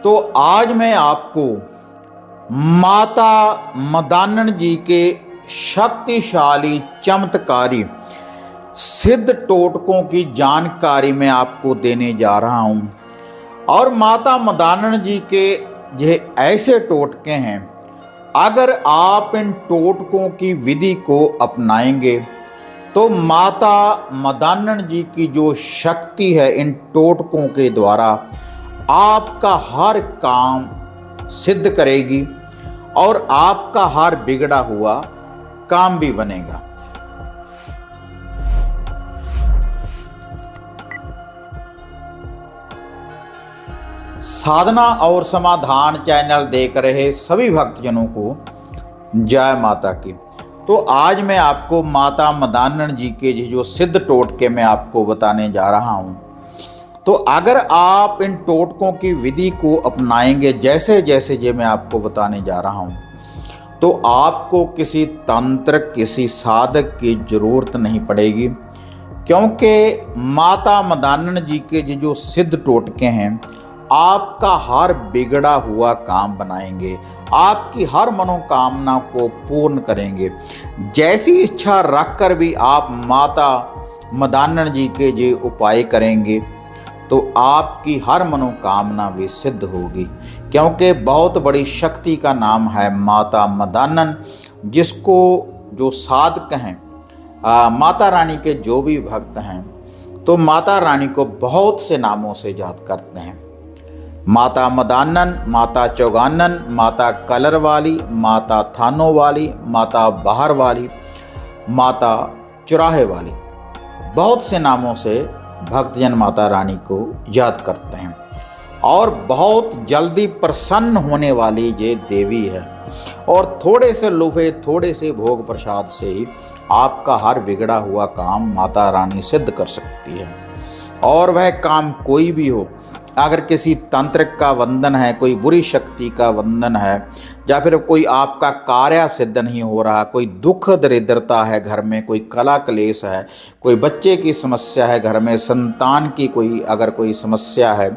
तो आज मैं आपको माता मदानन जी के शक्तिशाली चमत्कारी सिद्ध टोटकों की जानकारी मैं आपको देने जा रहा हूं। और माता मदानन जी के यह ऐसे टोटके हैं, अगर आप इन टोटकों की विधि को अपनाएंगे तो माता मदानन जी की जो शक्ति है इन टोटकों के द्वारा आपका हर काम सिद्ध करेगी और आपका हर बिगड़ा हुआ काम भी बनेगा। साधना और समाधान चैनल देख रहे सभी भक्तजनों को जय माता की। तो आज मैं आपको माता मदानन जी के जो सिद्ध टोटके मैं आपको बताने जा रहा हूं। तो अगर आप इन टोटकों की विधि को अपनाएंगे जैसे जैसे ये मैं आपको बताने जा रहा हूं, तो आपको किसी तंत्र किसी साधक की जरूरत नहीं पड़ेगी, क्योंकि माता मदानन जी के जो सिद्ध टोटके हैं आपका हर बिगड़ा हुआ काम बनाएंगे, आपकी हर मनोकामना को पूर्ण करेंगे। जैसी इच्छा रखकर भी आप माता मदानन जी के ये उपाय करेंगे तो आपकी हर मनोकामना भी सिद्ध होगी, क्योंकि बहुत बड़ी शक्ति का नाम है माता मदानन, जिसको जो साधक हैं माता रानी के जो भी भक्त हैं तो माता रानी को बहुत से नामों से याद करते हैं। माता मदानन, माता चौगानन, माता कलर वाली, माता थानों वाली, माता बाहर वाली, माता चुराहे वाली, बहुत से नामों से भक्तजन माता रानी को याद करते हैं। और बहुत जल्दी प्रसन्न होने वाली ये देवी है, और थोड़े से लुफे थोड़े से भोग प्रसाद से ही आपका हर बिगड़ा हुआ काम माता रानी सिद्ध कर सकती है। और वह काम कोई भी हो, अगर किसी तांत्रिक का वंदन है, कोई बुरी शक्ति का वंदन है, या फिर कोई आपका कार्य सिद्ध नहीं हो रहा, कोई दुख दरिद्रता है घर में, कोई कला क्लेश है, कोई बच्चे की समस्या है घर में, संतान की अगर कोई समस्या है,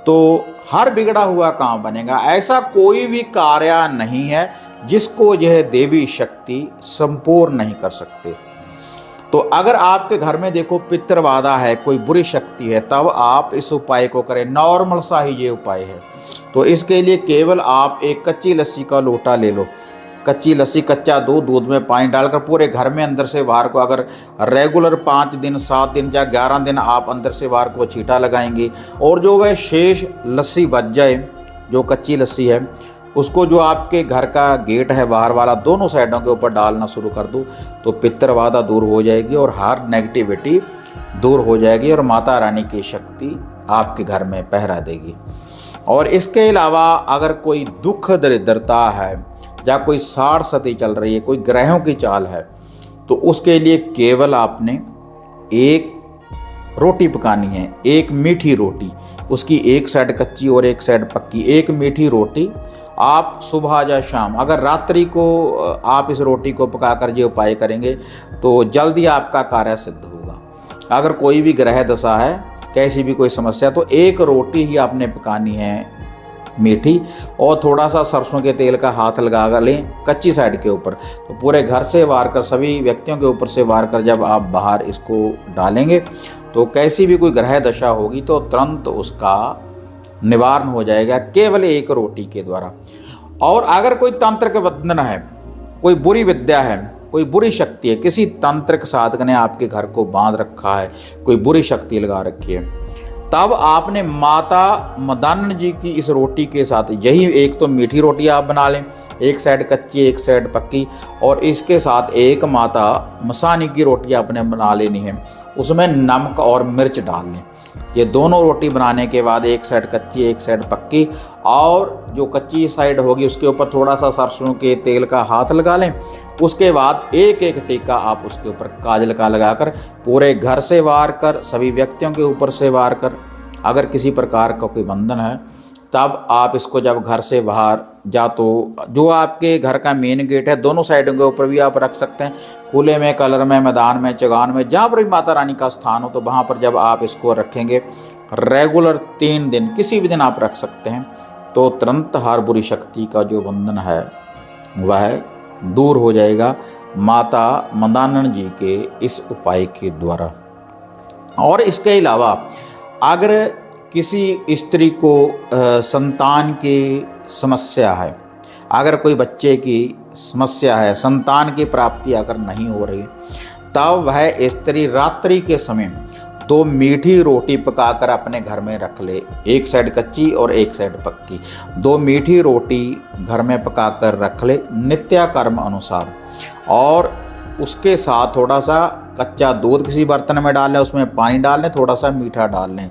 तो हर बिगड़ा हुआ काम बनेगा। ऐसा कोई भी कार्य नहीं है जिसको यह देवी शक्ति संपूर्ण नहीं कर सकते। तो अगर आपके घर में देखो पितृबाधा है, कोई बुरी शक्ति है, तब आप इस उपाय को करें। नॉर्मल सा ही ये उपाय है। तो इसके लिए केवल आप एक कच्ची लस्सी का लोटा ले लो, कच्ची लस्सी, कच्चा दूध में पानी डालकर पूरे घर में अंदर से बाहर को अगर रेगुलर 5 दिन 7 दिन या 11 दिन आप अंदर से बाहर को छींटा लगाएंगे, और जो वह शेष लस्सी बच जाए, जो कच्ची लस्सी है, उसको जो आपके घर का गेट है बाहर वाला, दोनों साइडों के ऊपर डालना शुरू कर दो, तो पितृबाधा दूर हो जाएगी और हर नेगेटिविटी दूर हो जाएगी और माता रानी की शक्ति आपके घर में पहरा देगी। और इसके अलावा अगर कोई दुख दरिद्रता है या कोई साड़ सती चल रही है, कोई ग्रहों की चाल है, तो उसके लिए केवल आपने एक रोटी पकानी है, एक मीठी रोटी, उसकी एक साइड कच्ची और एक साइड पक्की, एक मीठी रोटी आप सुबह या शाम, अगर रात्रि को आप इस रोटी को पकाकर ये उपाय करेंगे तो जल्दी आपका कार्य सिद्ध होगा। अगर कोई भी ग्रह दशा है, कैसी भी कोई समस्या, तो एक रोटी ही आपने पकानी है मीठी, और थोड़ा सा सरसों के तेल का हाथ लगा कर लें कच्ची साइड के ऊपर, तो पूरे घर से वार कर, सभी व्यक्तियों के ऊपर से वार कर जब आप बाहर इसको डालेंगे तो कैसी भी कोई ग्रह दशा होगी तो तुरंत उसका निवारण हो जाएगा, केवल एक रोटी के द्वारा। और अगर कोई तांत्रिक बंधन है, कोई बुरी विद्या है, कोई बुरी शक्ति है, किसी तांत्रिक साधक ने आपके घर को बांध रखा है, कोई बुरी शक्ति लगा रखी है, तब आपने माता मदानन जी की इस रोटी के साथ, यही एक तो मीठी रोटी आप बना लें, एक साइड कच्ची एक साइड पक्की, और इसके साथ एक माता मसानी की रोटी आपने बना लेनी है, उसमें नमक और मिर्च डाल लें। ये दोनों रोटी बनाने के बाद एक साइड कच्ची एक साइड पक्की, और जो कच्ची साइड होगी उसके ऊपर थोड़ा सा सरसों के तेल का हाथ लगा लें। उसके बाद एक एक टीका आप उसके ऊपर काजल का लगाकर पूरे घर से वार कर, सभी व्यक्तियों के ऊपर से वार कर, अगर किसी प्रकार का कोई बंधन है तब आप इसको जब घर से बाहर जा, तो जो आपके घर का मेन गेट है दोनों साइडों के ऊपर भी आप रख सकते हैं, खुले में, कलर में, मैदान में, चौगान में, जहाँ पर भी माता रानी का स्थान हो, तो वहाँ पर जब आप इसको रखेंगे रेगुलर 3 दिन किसी भी दिन आप रख सकते हैं, तो तुरंत हर बुरी शक्ति का जो बंधन है वह दूर हो जाएगा माता मदानन जी के इस उपाय के द्वारा। और इसके अलावा अगर किसी स्त्री को संतान की समस्या है, अगर कोई बच्चे की समस्या है, संतान की प्राप्ति अगर नहीं हो रही, तब वह स्त्री रात्रि के समय 2 मीठी रोटी पकाकर अपने घर में रख ले, एक साइड कच्ची और एक साइड पक्की। 2 मीठी रोटी घर में पकाकर रख ले नित्य कर्म अनुसार, और उसके साथ थोड़ा सा कच्चा दूध किसी बर्तन में डाल लें, उसमें पानी डाल लें, थोड़ा सा मीठा डाल लें।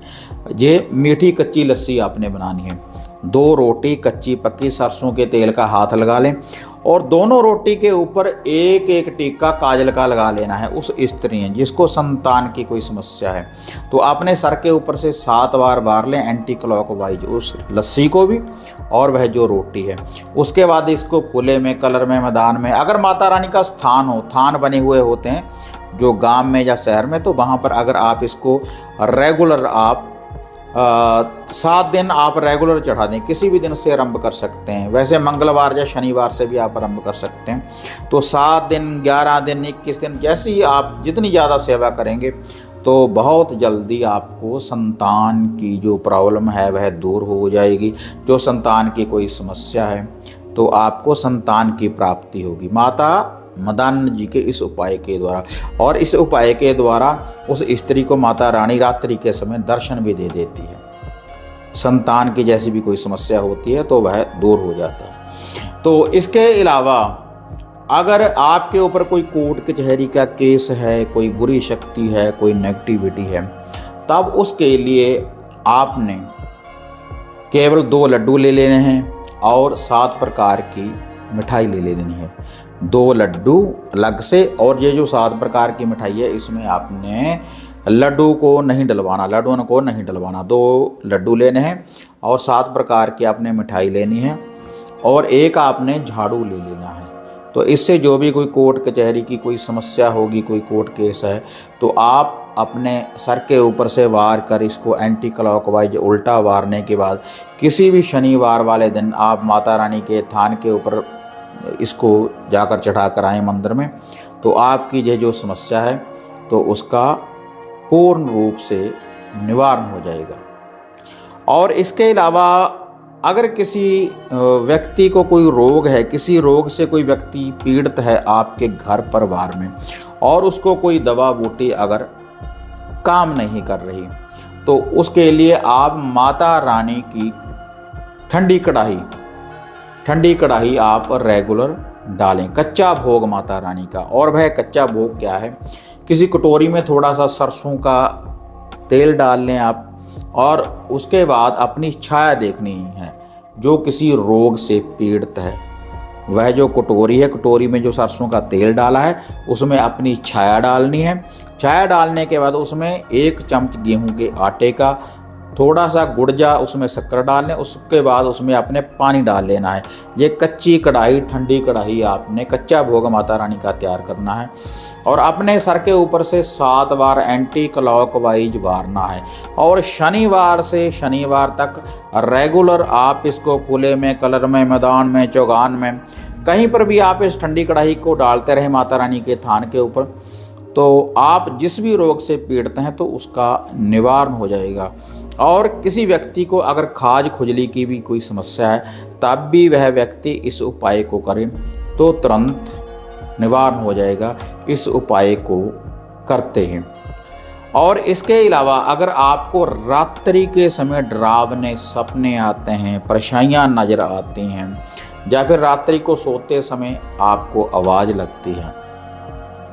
ये मीठी कच्ची लस्सी आपने बनानी है। 2 रोटी कच्ची पक्की सरसों के तेल का हाथ लगा लें, और दोनों रोटी के ऊपर एक एक टीका काजल का लगा लेना है। उस स्त्री जिसको संतान की कोई समस्या है, तो अपने सर के ऊपर से 7 बार बार लें एंटी क्लॉकवाइज उस लस्सी को भी और वह जो रोटी है। उसके बाद इसको खुले में, कलर में, मैदान में, अगर माता रानी का स्थान हो, थान बने हुए होते हैं जो गांव में या शहर में, तो वहाँ पर अगर आप इसको रेगुलर आप 7 दिन आप रेगुलर चढ़ा दें, किसी भी दिन से आरंभ कर सकते हैं। वैसे मंगलवार या शनिवार से भी आप आरंभ कर सकते हैं। तो 7 दिन, 11 दिन, 21 दिन, जैसे ही आप जितनी ज़्यादा सेवा करेंगे तो बहुत जल्दी आपको संतान की जो प्रॉब्लम है वह दूर हो जाएगी। जो संतान की कोई समस्या है तो आपको संतान की प्राप्ति होगी माता मदानन जी के इस उपाय के द्वारा। और इस उपाय के द्वारा उस स्त्री को माता रानी रात्रि के समय दर्शन भी दे देती है। संतान की जैसी भी कोई समस्या होती है तो वह दूर हो जाता है। तो इसके अलावा अगर आपके ऊपर कोई कोर्ट कचहरी का केस है, कोई बुरी शक्ति है, कोई नेगेटिविटी है, तब उसके लिए आपने केवल 2 लड्डू ले लेने हैं और 7 प्रकार की मिठाई ले लेनी है। 2 लड्डू अलग से, और ये जो 7 प्रकार की मिठाई है इसमें आपने लड्डू को नहीं डलवाना, लड्डुओं को नहीं डलवाना। 2 लड्डू लेने हैं और 7 प्रकार की आपने मिठाई लेनी है, और एक आपने झाड़ू ले लेना है। तो इससे जो भी कोई कोर्ट कचहरी की कोई समस्या होगी, कोई कोर्ट केस है, तो आप अपने सर के ऊपर से वार कर इसको एंटी क्लॉकवाइज उल्टा वारने के बाद किसी भी शनिवार वाले दिन आप माता रानी के थान के ऊपर इसको जाकर चढ़ा कर आएँ मंदिर में, तो आपकी ये जो समस्या है तो उसका पूर्ण रूप से निवारण हो जाएगा। और इसके अलावा अगर किसी व्यक्ति को कोई रोग है, किसी रोग से कोई व्यक्ति पीड़ित है आपके घर परिवार में, और उसको कोई दवा बूटी अगर काम नहीं कर रही, तो उसके लिए आप माता रानी की ठंडी कढ़ाई आप रेगुलर डालें, कच्चा भोग माता रानी का। और वह कच्चा भोग क्या है, किसी कटोरी में थोड़ा सा सरसों का तेल डाल लें आप, और उसके बाद अपनी छाया देखनी है। जो किसी रोग से पीड़ित है, वह जो कटोरी है, कटोरी में जो सरसों का तेल डाला है उसमें अपनी छाया डालनी है। छाया डालने के बाद उसमें 1 चम्मच गेहूं के आटे का, थोड़ा सा गुड़ जा, उसमें शक्कर डाल लें। उसके बाद उसमें आपने पानी डाल लेना है। ये कच्ची कढ़ाई, ठंडी कढ़ाई आपने कच्चा भोग माता रानी का तैयार करना है, और अपने सर के ऊपर से 7 बार एंटी क्लॉकवाइज वारना है। और शनिवार से शनिवार तक रेगुलर आप इसको खुले में, कलर में, मैदान में, चौगान में, कहीं पर भी आप इस ठंडी कढ़ाई को डालते रहे माता रानी के थान के ऊपर, तो आप जिस भी रोग से पीड़ित हैं तो उसका निवारण हो जाएगा। और किसी व्यक्ति को अगर खाज खुजली की भी कोई समस्या है, तब भी वह व्यक्ति इस उपाय को करे तो तुरंत निवारण हो जाएगा इस उपाय को करते हैं। और इसके अलावा अगर आपको रात्रि के समय डरावने सपने आते हैं, परेशानियां नज़र आती हैं, या फिर रात्रि को सोते समय आपको आवाज़ लगती है,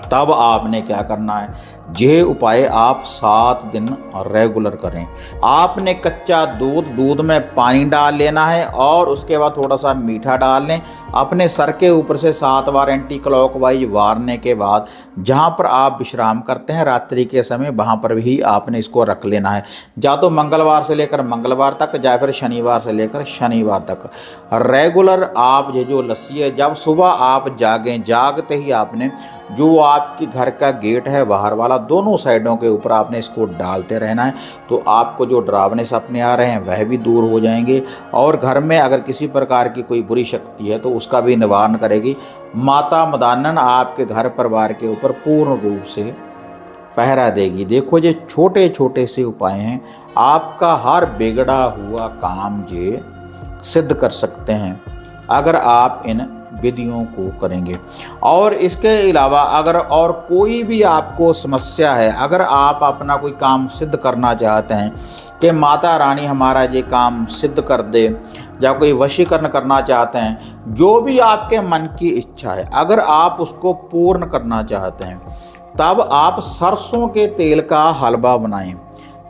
तब आपने क्या करना है, यह उपाय आप 7 दिन रेगुलर करें। आपने कच्चा दूध में पानी डाल लेना है, और उसके बाद थोड़ा सा मीठा डाल लें। अपने सर के ऊपर से 7 बार एंटी क्लॉकवाइज वारने के बाद जहाँ पर आप विश्राम करते हैं रात्रि के समय, वहाँ पर भी आपने इसको रख लेना है। या तो मंगलवार से लेकर मंगलवार तक, या फिर शनिवार से लेकर शनिवार तक रेगुलर आप ये जो लस्सी है, जब सुबह आप जागें, जागते ही आपने जो आपके घर का गेट है बाहर वाला, दोनों साइडों के ऊपर आपने इसको डालते रहना है। तो आपको जो डरावने सपने आ रहे हैं वह भी दूर हो जाएंगे, और घर में अगर किसी प्रकार की कोई बुरी शक्ति है तो उसका भी निवारण करेगी। माता मदानन आपके घर परिवार के ऊपर पूर्ण रूप से पहरा देगी। देखो ये छोटे छोटे से उपाय हैं, आपका हर बिगड़ा हुआ काम ये सिद्ध कर सकते हैं अगर आप इन विधियों को करेंगे। और इसके अलावा अगर और कोई भी आपको समस्या है, अगर आप अपना कोई काम सिद्ध करना चाहते हैं कि माता रानी हमारा ये काम सिद्ध कर दे, या कोई वशीकरण करना चाहते हैं, जो भी आपके मन की इच्छा है अगर आप उसको पूर्ण करना चाहते हैं, तब आप सरसों के तेल का हलवा बनाएं।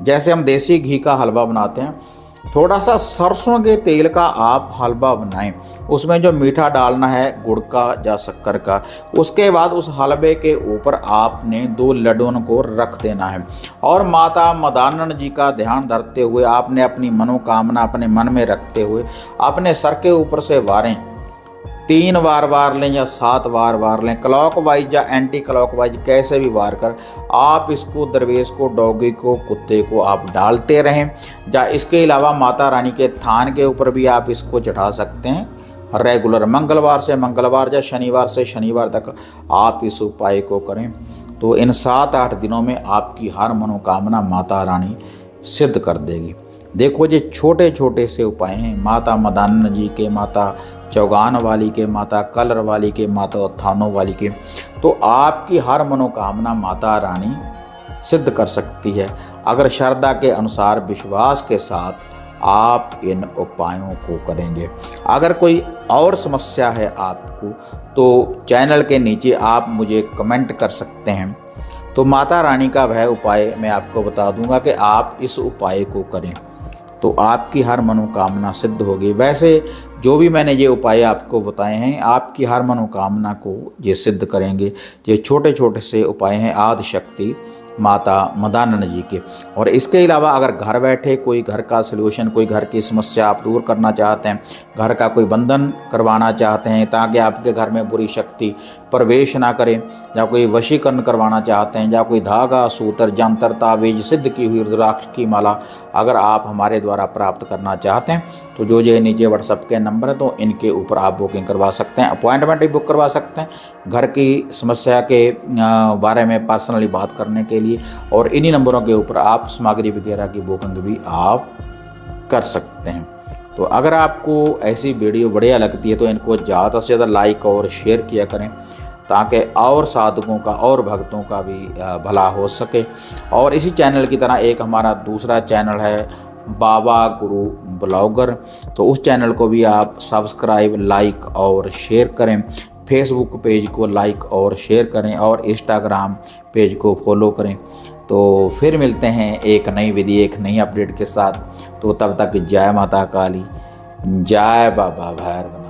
जैसे हम देसी घी का हलवा बनाते हैं, थोड़ा सा सरसों के तेल का आप हलवा बनाएं। उसमें जो मीठा डालना है गुड़ का या शक्कर का, उसके बाद उस हलवे के ऊपर आपने 2 लड्डुओं को रख देना है, और माता मदानन जी का ध्यान धरते हुए आपने अपनी मनोकामना अपने मन में रखते हुए अपने सर के ऊपर से वारें 3 बार वार लें या 7 बार वार लें, क्लॉकवाइज या एंटी क्लॉकवाइज कैसे भी वार कर आप इसको दरवेश को, डॉगी को, कुत्ते को आप डालते रहें। या इसके अलावा माता रानी के थान के ऊपर भी आप इसको चढ़ा सकते हैं। रेगुलर मंगलवार से मंगलवार या शनिवार से शनिवार तक आप इस उपाय को करें, तो इन 7-8 दिनों में आपकी हर मनोकामना माता रानी सिद्ध कर देगी। देखो ये छोटे छोटे से उपाय हैं, माता मदानन जी के, माता चौगान वाली के, माता कलर वाली के, माता थानों वाली के, तो आपकी हर मनोकामना माता रानी सिद्ध कर सकती है अगर श्रद्धा के अनुसार विश्वास के साथ आप इन उपायों को करेंगे। अगर कोई और समस्या है आपको तो चैनल के नीचे आप मुझे कमेंट कर सकते हैं, तो माता रानी का वह उपाय मैं आपको बता दूंगा कि आप इस उपाय को करें तो आपकी हर मनोकामना सिद्ध होगी। वैसे जो भी मैंने ये उपाय आपको बताए हैं आपकी हर मनोकामना को ये सिद्ध करेंगे। ये छोटे छोटे से उपाय हैं आदि शक्ति माता मदानन जी के। और इसके अलावा अगर घर बैठे कोई घर का सलूशन, कोई घर की समस्या आप दूर करना चाहते हैं, घर का कोई बंधन करवाना चाहते हैं ताकि आपके घर में बुरी शक्ति प्रवेश ना करें, या कोई वशीकरण करवाना चाहते हैं, या कोई धागा, सूत्र, जंतर, तावीज, सिद्ध की हुई रुद्राक्ष की माला अगर आप हमारे द्वारा प्राप्त करना चाहते हैं तो जो नीचे व्हाट्सएप के नंबर है तो इनके ऊपर आप बुकिंग करवा सकते हैं, अपॉइंटमेंट भी बुक करवा सकते हैं घर की समस्या के बारे में पर्सनली बात करने के लिए। और इन्हीं नंबरों के ऊपर आप सामग्री वगैरह की बुकिंग भी आप कर सकते हैं। तो अगर आपको ऐसी वीडियो बढ़िया लगती है तो इनको ज़्यादा से ज़्यादा लाइक और शेयर किया करें ताकि और साधकों का और भक्तों का भी भला हो सके। और इसी चैनल की तरह एक हमारा दूसरा चैनल है बाबा गुरु ब्लॉगर, तो उस चैनल को भी आप सब्सक्राइब, लाइक और शेयर करें। फेसबुक पेज को लाइक और शेयर करें और इंस्टाग्राम पेज को फॉलो करें। तो फिर मिलते हैं एक नई विधि, एक नई अपडेट के साथ। तो तब तक जय माता काली, जय बाबा भैरव।